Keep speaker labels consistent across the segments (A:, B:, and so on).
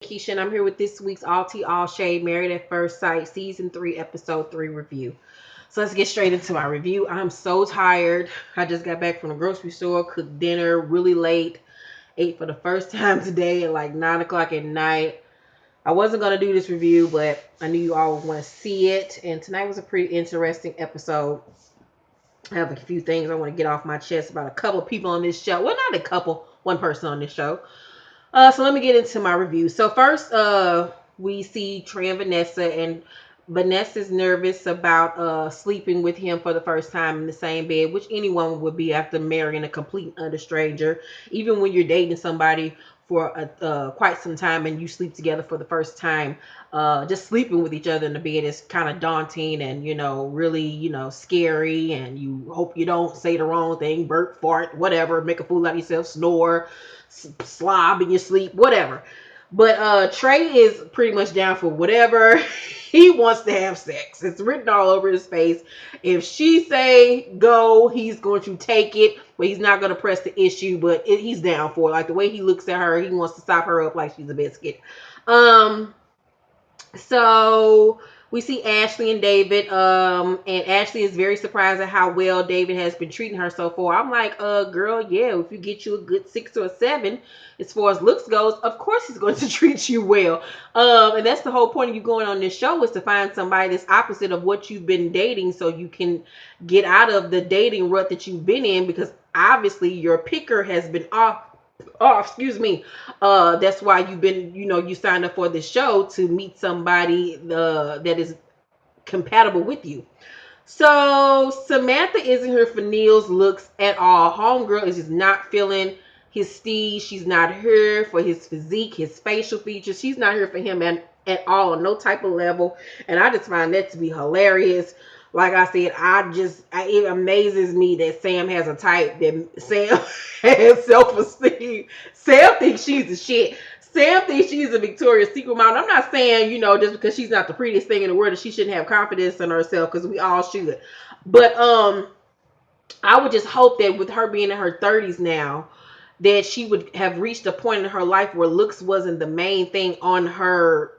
A: Keisha, and I'm here with this week's All Tea All Shade Married at First Sight Season 3, Episode 3 review. So let's get straight into my review. I'm so tired. I just got back from the grocery store, cooked dinner really late, ate for the first time today at like 9 o'clock at night. I wasn't going to do this review, but I knew you all would want to see it. And tonight was a pretty interesting episode. I have a few things I want to get off my chest about a couple people on this show. Well, not a couple, one person on this show. So let me get into my review. So first, we see Trey and Vanessa, and Vanessa's nervous about sleeping with him for the first time in the same bed, which anyone would be after marrying a complete utter stranger. Even when you're dating somebody for quite some time and you sleep together for the first time, just sleeping with each other in the bed is kind of daunting and, really, scary, and you hope you don't say the wrong thing, burp, fart, whatever, make a fool out of yourself, snore, slob in your sleep, whatever. But Trey is pretty much down for whatever. He wants to have sex. It's written all over his face. If she say go, he's going to take it, but he's not going to press the issue. But he's down for it. Like the way he looks at her, he wants to stop her up like she's a biscuit. So we see Ashley and David, and Ashley is very surprised at how well David has been treating her so far. I'm like, girl, yeah, if you get you a good 6 or a 7, as far as looks goes, of course he's going to treat you well. And that's the whole point of you going on this show, is to find somebody that's opposite of what you've been dating, so you can get out of the dating rut that you've been in, because obviously your picker has been off. Oh, excuse me. That's why you've been, you signed up for this show, to meet somebody that is compatible with you. So Samantha isn't here for Neil's looks at all. Homegirl is just not feeling his steez. She's not here for his physique, his facial features. She's not here for him at all, on no type of level. And I just find that to be hilarious. Like I said, it amazes me that Sam has a type, that Sam has self-esteem. Sam thinks she's the shit. Sam thinks she's a Victoria's Secret model. I'm not saying, just because she's not the prettiest thing in the world, that she shouldn't have confidence in herself, because we all should. But I would just hope that with her being in her 30s now, that she would have reached a point in her life where looks wasn't the main thing on her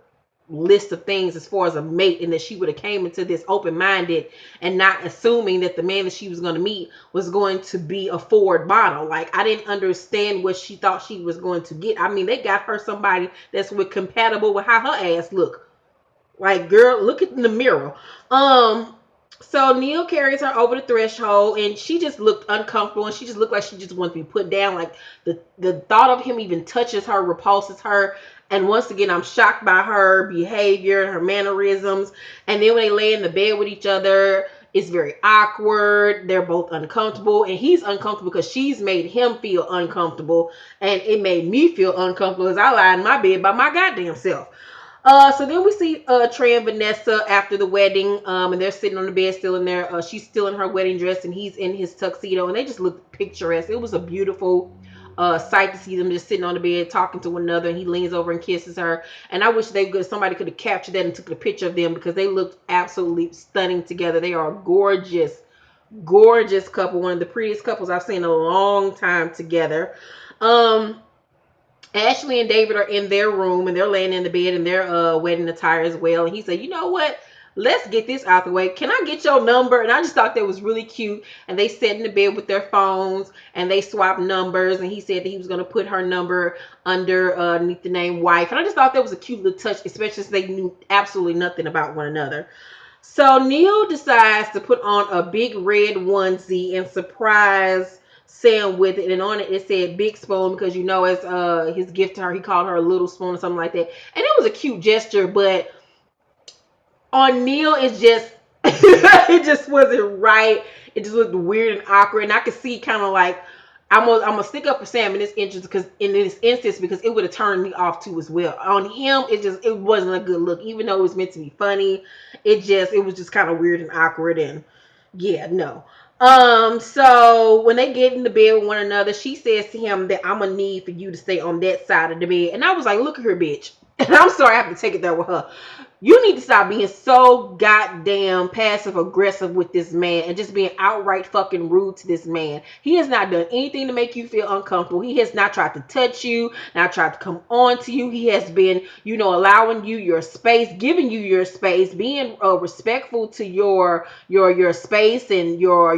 A: list of things as far as a mate, and that she would have came into this open-minded and not assuming that the man that she was going to meet was going to be a Ford model. Like, I didn't understand what she thought she was going to get. I mean, they got her somebody that's compatible with how her ass look. Like, girl, look in the mirror. So Neil carries her over the threshold, and she just looked uncomfortable, and she just looked like she just wanted to be put down. Like, the thought of him even touches her repulses her. And once again, I'm shocked by her behavior and her mannerisms. And then when they lay in the bed with each other, it's very awkward. They're both uncomfortable, and he's uncomfortable because she's made him feel uncomfortable, and it made me feel uncomfortable as I lie in my bed by my goddamn self. So then we see Trey and Vanessa after the wedding, and they're sitting on the bed still in there. She's still in her wedding dress, and he's in his tuxedo, and they just look picturesque. It was a beautiful sight to see them just sitting on the bed talking to one another, and he leans over and kisses her. And I wish somebody could have captured that and took a picture of them, because they looked absolutely stunning together. They are a gorgeous, gorgeous couple, one of the prettiest couples I've seen in a long time together. Ashley and David are in their room, and they're laying in the bed in their wedding attire as well. And he said, you know what? Let's get this out the way. Can I get your number? And I just thought that was really cute. And they sat in the bed with their phones, and they swapped numbers. And he said that he was going to put her number underneath the name wife. And I just thought that was a cute little touch, especially since they knew absolutely nothing about one another. So Neil decides to put on a big red onesie and surprise Sam with it, and on it said Big Spoon, because as his gift to her, he called her a little spoon or something like that. And it was a cute gesture, but on Neil, it just it just wasn't right. It just looked weird and awkward, and I could see kind of like I'm gonna stick up for Sam in this instance because it would have turned me off too as well. On him, it wasn't a good look, even though it was meant to be funny. It was just kind of weird and awkward, and yeah, no. So when they get in the bed with one another, she says to him that I'm gonna need for you to stay on that side of the bed. And I was like, look at her, bitch. And I'm sorry I have to take it there with her. You need to stop being so goddamn passive aggressive with this man and just being outright fucking rude to this man. He has not done anything to make you feel uncomfortable. He has not tried to touch you, not tried to come on to you. He has been, allowing you your space, giving you your space, being respectful to your space and your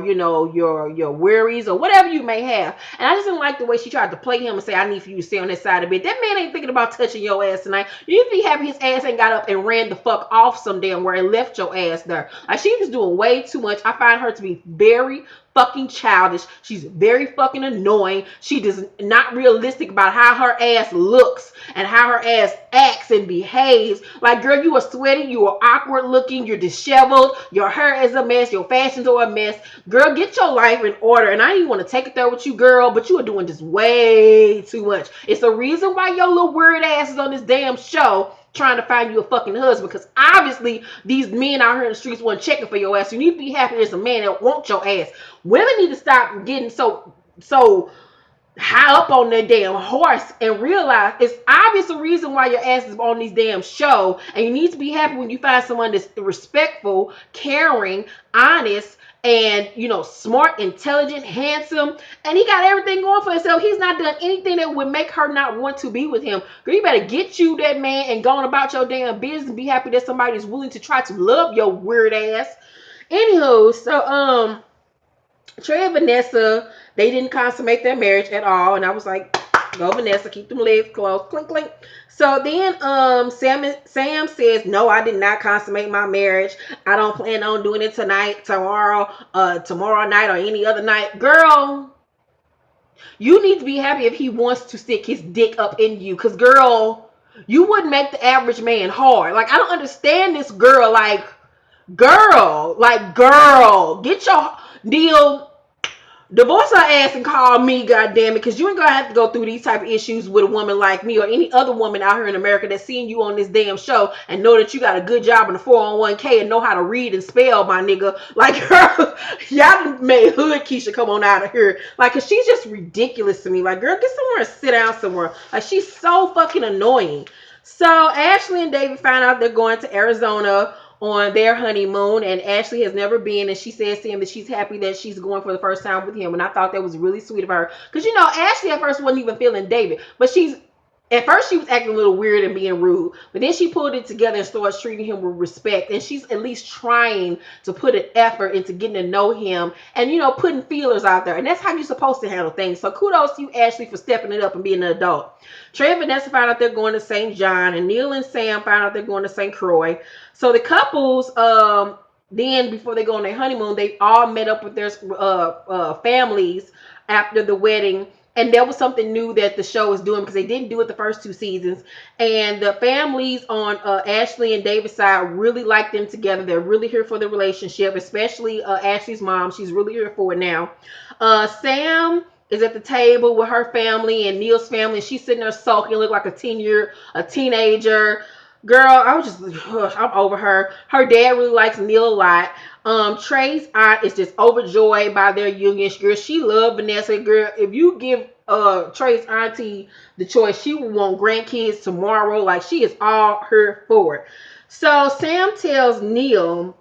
A: worries or whatever you may have. And I just didn't like the way she tried to play him and say, I need for you to stay on that side of it. That man ain't thinking about touching your ass tonight. You be happy his ass ain't got up and ran the fuck off some damn where and left your ass there. Like, she was doing way too much. I find her to be very fucking childish. She's very fucking annoying. She does not realistic about how her ass looks and how her ass acts and behaves. Like, girl, you are sweaty, you are awkward looking, you're disheveled, your hair is a mess, your fashions are a mess. Girl, get your life in order. And I didn't even want to take it there with you, girl, but you are doing just way too much. It's the reason why your little weird ass is on this damn show trying to find you a fucking husband, because obviously these men out here in the streets weren't checking for your ass. You need to be happy there's a man that wants your ass. Women need to stop getting so high up on their damn horse and realize it's obvious the reason why your ass is on these damn show, and you need to be happy when you find someone that's respectful, caring, honest, and smart, intelligent, handsome, and he got everything going for himself. He's not done anything that would make her not want to be with him. Girl, you better get you that man and go on about your damn business and be happy that somebody is willing to try to love your weird ass. Anywho, so Trey and Vanessa, they didn't consummate their marriage at all, and I was like, go Vanessa, keep them legs closed, clink clink. So then Sam says, no, I did not consummate my marriage. I don't plan on doing it tonight, tomorrow night, or any other night. Girl, you need to be happy if he wants to stick his dick up in you, because girl, you wouldn't make the average man hard. Like, I don't understand this girl. Like, girl, get your deal. Divorce her ass and call me, goddamn it, because you ain't gonna have to go through these type of issues with a woman like me or any other woman out here in America that's seeing you on this damn show and know that you got a good job in the 401k and know how to read and spell, my nigga. Like, girl, y'all made Hood Keisha come on out of here. Like, cause she's just ridiculous to me. Like, girl, get somewhere and sit down somewhere. Like, she's so fucking annoying. So Ashley and David find out they're going to Arizona on their honeymoon, and Ashley has never been, and she says to him that she's happy that she's going for the first time with him. And I thought that was really sweet of her, because Ashley at first wasn't even feeling David, but at first she was acting a little weird and being rude, but then she pulled it together and starts treating him with respect, and she's at least trying to put an effort into getting to know him and putting feelers out there, and that's how you're supposed to handle things. So kudos to you, Ashley, for stepping it up and being an adult. Trey and Vanessa found out they're going to St. John, and Neil and Sam found out they're going to St. Croix. So the couples, then before they go on their honeymoon, they all met up with their families after the wedding. And that was something new that the show is doing, because they didn't do it the first two seasons. And the families on Ashley and David's side really like them together. They're really here for the relationship, especially Ashley's mom. She's really here for it now. Sam is at the table with her family and Neil's family. She's sitting there sulking, look like a teenager. Girl, I was just, I'm over her. Her dad really likes Neil a lot. Trey's aunt is just overjoyed by their union. Girl, she loved Vanessa. Girl, if you give Trey's auntie the choice, she will want grandkids tomorrow. Like, she is all here for it. So Sam tells Neil,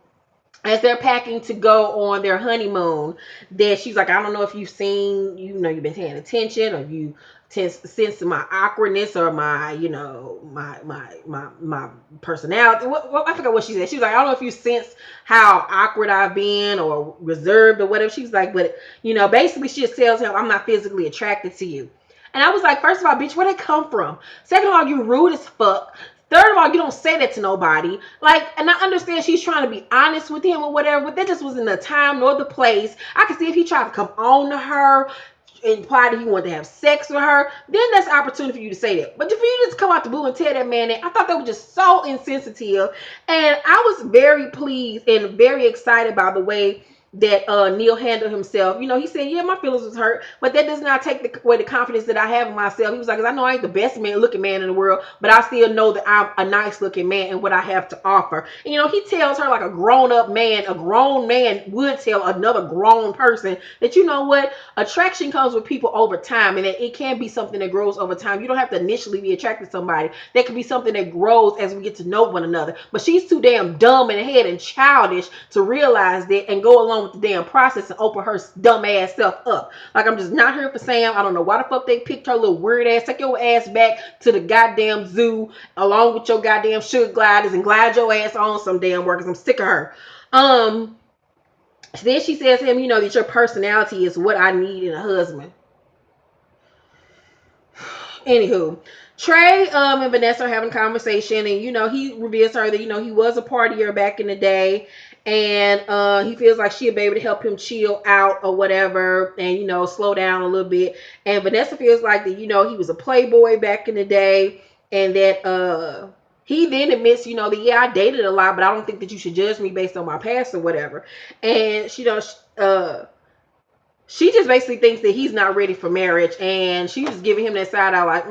A: as they're packing to go on their honeymoon, that she's like, I don't know if you've seen, you've been paying attention, or you sense my awkwardness, or my, my personality. I forgot what she said. She was like, I don't know if you sense how awkward I've been or reserved or whatever. She's like, but basically she just tells him, I'm not physically attracted to you. And I was like, first of all, bitch, where'd that come from? Second of all, you rude as fuck. Third of all, you don't say that to nobody. Like, and I understand she's trying to be honest with him or whatever, but that just wasn't the time nor the place. I could see if he tried to come on to her, imply that he wanted to have sex with her, then that's an opportunity for you to say that. But if you just come out the blue and tell that man that, I thought that was just so insensitive. And I was very pleased and very excited by the way that Neil handled himself. He said, yeah, my feelings was hurt, but that does not take away the confidence that I have in myself. He was like, 'cause I know I ain't the best man looking man in the world, but I still know that I'm a nice looking man and what I have to offer. And, he tells her like a grown up man, a grown man would tell another grown person that, you know what, attraction comes with people over time, and that it can be something that grows over time. You don't have to initially be attracted to somebody. That can be something that grows as we get to know one another. But she's too damn dumb in the head and childish to realize that and go along with the damn process and open her dumb ass self up. Like, I'm just not here for Sam. I don't know why the fuck they picked her little weird ass. Take your ass back to the goddamn zoo along with your goddamn sugar gliders and glide your ass on some damn workers. I'm sick of her. Then she says to him, that your personality is what I need in a husband. Anywho, Trey and Vanessa are having a conversation, and he reveals to her that he was a partier back in the day, and he feels like she'll be able to help him chill out or whatever, and slow down a little bit. And Vanessa feels like that he was a playboy back in the day, and that he then admits that yeah, I dated a lot, but I don't think that you should judge me based on my past or whatever. And she just basically thinks that he's not ready for marriage, and she was giving him that side eye like,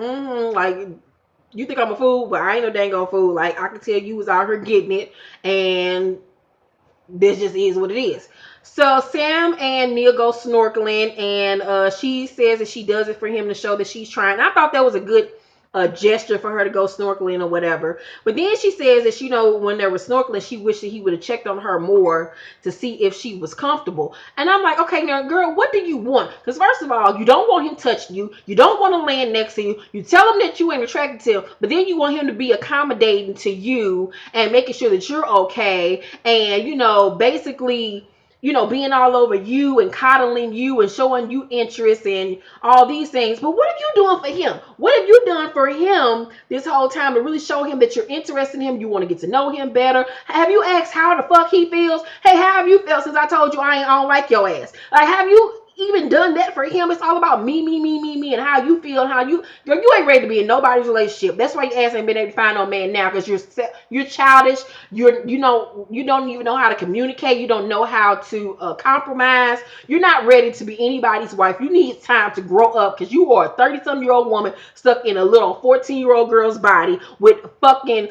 A: like, you think I'm a fool, but I ain't no dang on fool. Like, I can tell you was out here getting it, and this just is what it is. So Sam and Neil go snorkeling, and she says that she does it for him to show that she's trying. I thought that was a good gesture for her to go snorkeling or whatever. But then she says that when they were snorkeling, she wished that he would have checked on her more to see if she was comfortable. And I'm like, okay, now girl, what do you want? Because first of all, you don't want him touching you. You don't want to land next to you. You tell him that you ain't attracted to him, but then you want him to be accommodating to you and making sure that you're okay. And basically, being all over you and coddling you and showing you interest and all these things. But what are you doing for him? What have you done for him this whole time to really show him that you're interested in him? You want to get to know him better? Have you asked how the fuck he feels? Hey, how have you felt since I told you I don't like your ass? Like, have you even done that for him? It's all about me, me, me, me, me, and how you feel and how girl, you ain't ready to be in nobody's relationship. That's why your ass ain't been able to find no man now, because you're childish. You don't even know how to communicate. You don't know how to compromise. You're not ready to be anybody's wife. You need time to grow up, because you are a 30-some-year-old woman stuck in a little 14-year-old girl's body with fucking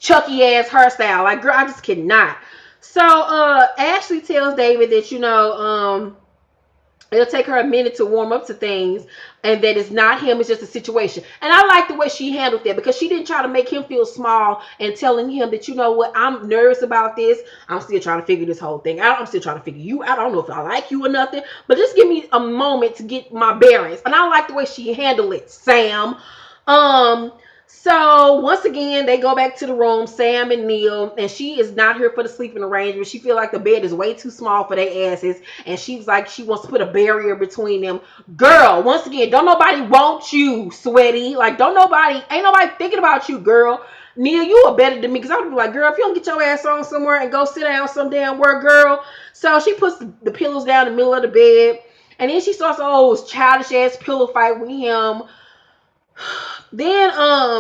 A: Chucky ass hairstyle. Like, girl, I just cannot. So Ashley tells David that it'll take her a minute to warm up to things, and that it's not him, it's just a situation. And I like the way she handled that, because she didn't try to make him feel small and telling him that, what, I'm nervous about this. I'm still trying to figure this whole thing out. I'm still trying to figure you out. I don't know if I like you or nothing, but just give me a moment to get my bearings. And I like the way she handled it, Sam. So once again, they go back to the room, Sam and Neil, and she is not here for the sleeping arrangement. She feel like the bed is way too small for their asses, and she's like, she wants to put a barrier between them. Girl, once again, don't nobody want you, sweaty. Like, ain't nobody thinking about you, girl. Neil, you are better than me, because I would be like, girl, if you don't get your ass on somewhere and go sit down some damn where, girl. So she puts the pillows down in the middle of the bed, and then she starts this childish ass pillow fight with him. Then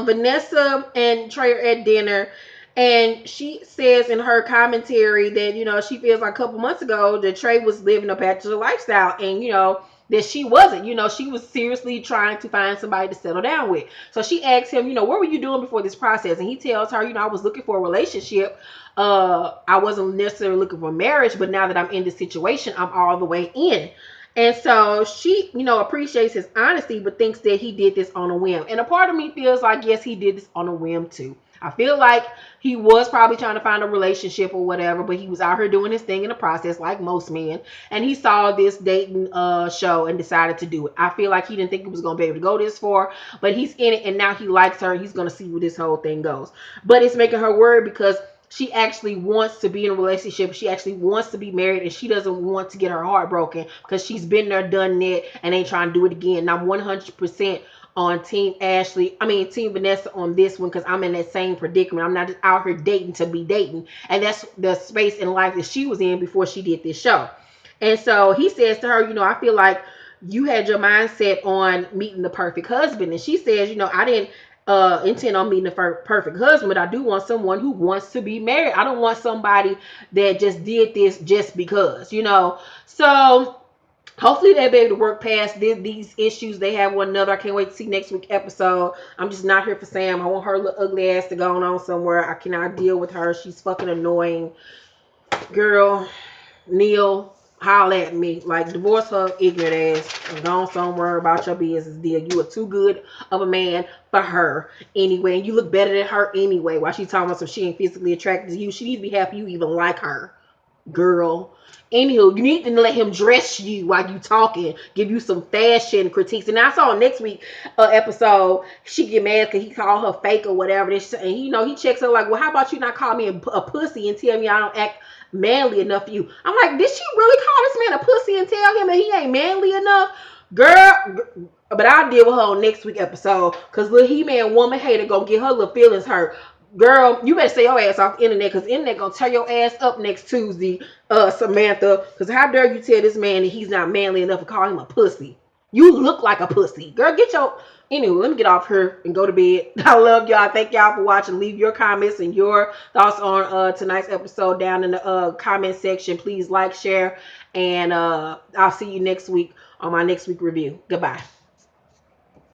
A: Vanessa and Trey are at dinner, and she says in her commentary that she feels like a couple months ago that Trey was living a bachelor lifestyle, and that she wasn't. She was seriously trying to find somebody to settle down with. So she asks him, what were you doing before this process? And he tells her, I was looking for a relationship. I wasn't necessarily looking for marriage, but now that I'm in this situation, I'm all the way in. And so she, appreciates his honesty, but thinks that he did this on a whim. And a part of me feels like, yes, he did this on a whim too. I feel like he was probably trying to find a relationship or whatever, but he was out here doing his thing in the process, like most men. And he saw this dating show and decided to do it. I feel like he didn't think he was going to be able to go this far, but he's in it, and now he likes her. He's going to see where this whole thing goes. But it's making her worried, because she actually wants to be in a relationship. She actually wants to be married, and she doesn't want to get her heart broken, because she's been there, done that, and ain't trying to do it again. And I'm 100% on Team Vanessa on this one, because I'm in that same predicament. I'm not just out here dating to be dating. And that's the space in life that she was in before she did this show. And so he says to her, I feel like you had your mindset on meeting the perfect husband. And she says, intend on meeting the perfect husband, but I do want someone who wants to be married. I don't want somebody that just did this just because, you know. So hopefully they'll be able to work past these issues they have one another. I can't wait to see next week's episode. I'm just not here for Sam. I want her little ugly ass to go on somewhere. I cannot deal with her. She's fucking annoying. Girl, Neil, holler at me. Like, divorce her ignorant ass and go on somewhere about your business, deal. You are too good of a man for her anyway. And you look better than her anyway. While she talking about some she ain't physically attracted to you. She needs to be happy you even like her. Girl. Anywho, you need to let him dress you while you talking, give you some fashion critiques. And I saw next week episode, she get mad because he called her fake or whatever. And you know, he checks her like, well, how about you not call me a pussy and tell me I don't act manly enough for you? I'm like, did she really call this man a pussy and tell him that he ain't manly enough? Girl, but I'll deal with her on next week episode because little He-Man woman hater gonna get her little feelings hurt. Girl, you better stay your ass off the internet because the internet gonna tear your ass up next Tuesday, Samantha. Because how dare you tell this man that he's not manly enough to call him a pussy? You look like a pussy. Girl, get your... Anyway, let me get off here and go to bed. I love y'all. Thank y'all for watching. Leave your comments and your thoughts on tonight's episode down in the comment section. Please like, share, and I'll see you next week on my next week review. Goodbye.